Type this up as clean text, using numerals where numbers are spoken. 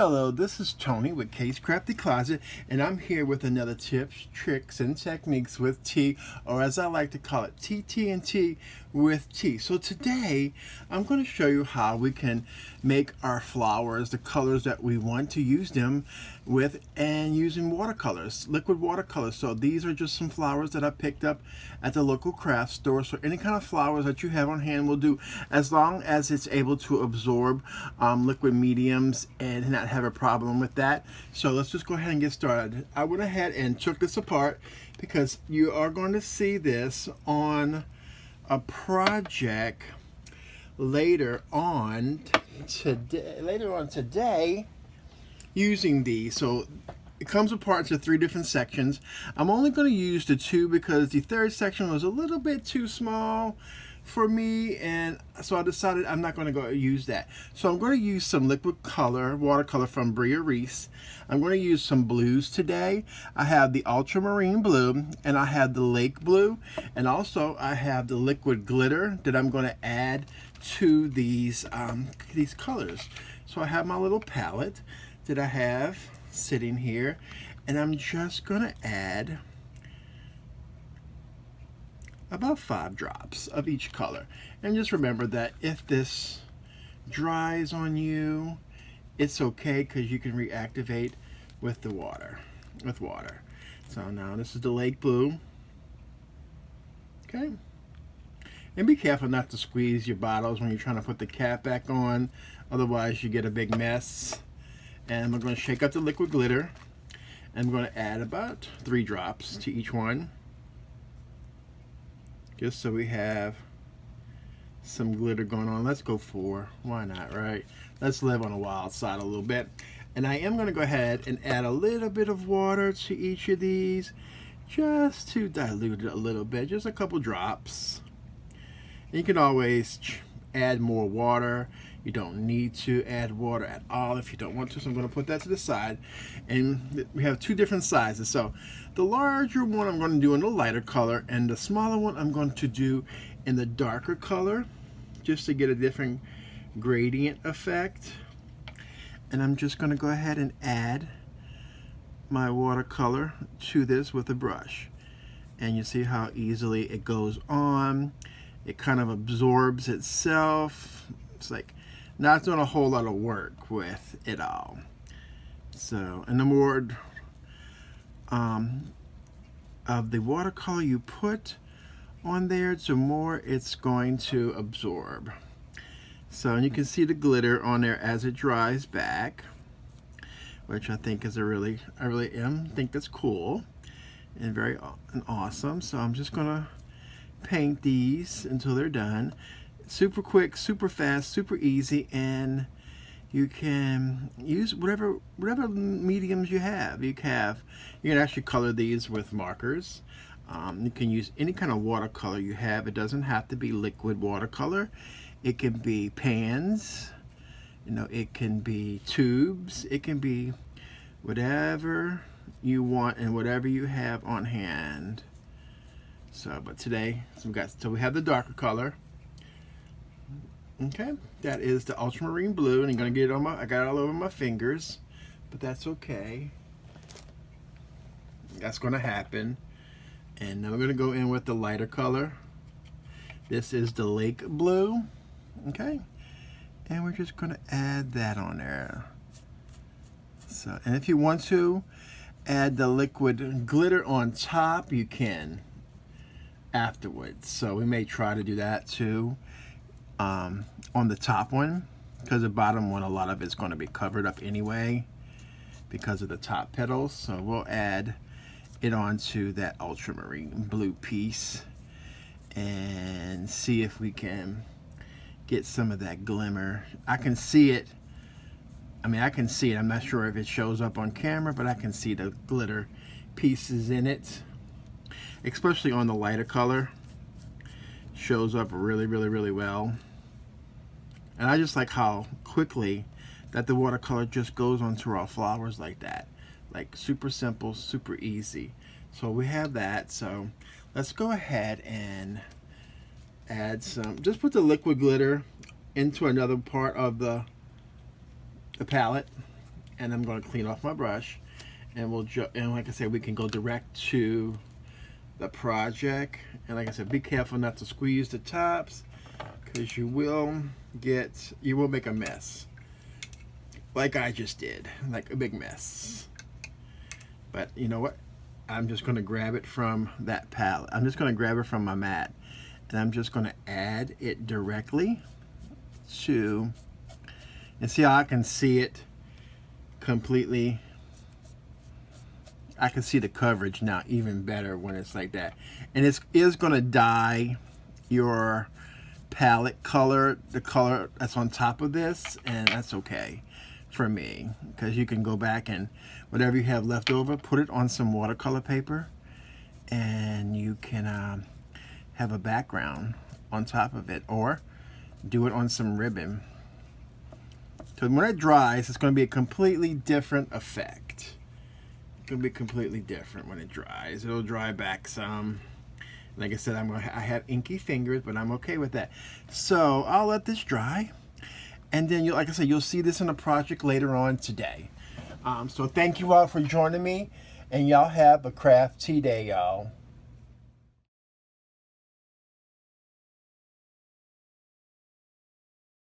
Hello, this is Tony with K's Crafty Closet, and I'm here with another tips, tricks, and techniques with T, or as I like to call it, TT&T with T. So today, I'm going to show you how we can make our flowers the colors that we want to use them with, and using watercolors, liquid watercolors. So these are just some flowers that I picked up at the local craft store. So any kind of flowers that you have on hand will do, as long as it's able to absorb liquid mediums and not have a problem with that. So let's just go ahead and get started. I went ahead and took this apart because you are going to see this on a project later on today using these. So it comes apart into 3 different sections. I'm only going to use the 2 because the 3rd section was a little bit too small for me, and so I decided I'm not going to go use that. So I'm going to use some liquid color, watercolor from Reese. I'm going to use some blues today. I have the ultramarine blue, and I have the lake blue, and also I have the liquid glitter that I'm going to add to these colors. So I have my little palette that I have sitting here, and I'm just going to add about 5 drops of each color. And just remember that if this dries on you, it's okay, because you can reactivate with the water, So now this is the lake blue. Okay. And be careful not to squeeze your bottles when you're trying to put the cap back on, otherwise you get a big mess. And we're going to shake up the liquid glitter, and we're going to add about 3 drops to each one, just so we have some glitter going on. Let's go 4. Why not, right? Let's live on the wild side a little bit. And I am going to go ahead and add a little bit of water to each of these, just to dilute it a little bit, just a couple drops. And you can always add more water. You don't need to add water at all if you don't want to. So I'm going to put that to the side. And we have 2 different sizes. So the larger one I'm going to do in the lighter color, and the smaller one I'm going to do in the darker color, just to get a different gradient effect. And I'm just going to go ahead and add my watercolor to this with a brush. And you see how easily it goes on. It kind of absorbs itself. It's like not doing a whole lot of work with it all. So, and the more of the watercolor you put on there, the more it's going to absorb. So, and you can see the glitter on there as it dries back, which I think is I really think that's cool and very awesome. So I'm just gonna paint these until they're done. Super quick, super fast, super easy, and you can use whatever mediums you have. You can actually color these with markers. You can use any kind of watercolor you have. It doesn't have to be liquid watercolor. It can be pans, it can be tubes, it can be whatever you want and whatever you have on hand. So, but today, so we have the darker color. Okay, that is the ultramarine blue, and I'm gonna get it on I got it all over my fingers, but that's okay. That's gonna happen. And now we're gonna go in with the lighter color. This is the lake blue. Okay, and we're just gonna add that on there. So, and if you want to add the liquid glitter on top, you can afterwards. So we may try to do that too. On the top one, because the bottom one, a lot of it's going to be covered up anyway because of the top petals. So we'll add it onto that ultramarine blue piece and see if we can get some of that glimmer. I can see it. I can see it. I'm not sure if it shows up on camera, but I can see the glitter pieces in it, especially on the lighter color. Shows up really well. And I just like how quickly that the watercolor just goes onto our flowers like that. Like super simple, super easy. So we have that. So let's go ahead and add some, just put the liquid glitter into another part of the palette, and I'm going to clean off my brush, and and like I said, we can go direct to the project. And like I said, be careful not to squeeze the tops, because you will make a mess, like I just did, like a big mess. But you know what? I'm just going to grab it from that palette. I'm just going to grab it from my mat, and I'm just going to add it directly to, and see how I can see it completely. I can see the coverage now even better when it's like that. And it is going to dye your palette color, the color that's on top of this, and that's okay for me, because you can go back and whatever you have left over, put it on some watercolor paper, and you can have a background on top of it, or do it on some ribbon. So when it dries, it's going to be a completely different effect. It's going to be completely different when it dries. It'll dry back some. Like I said, I have inky fingers, but I'm okay with that. So I'll let this dry, and then like I said, you'll see this in a project later on today. So thank you all for joining me, and y'all have a crafty day, y'all.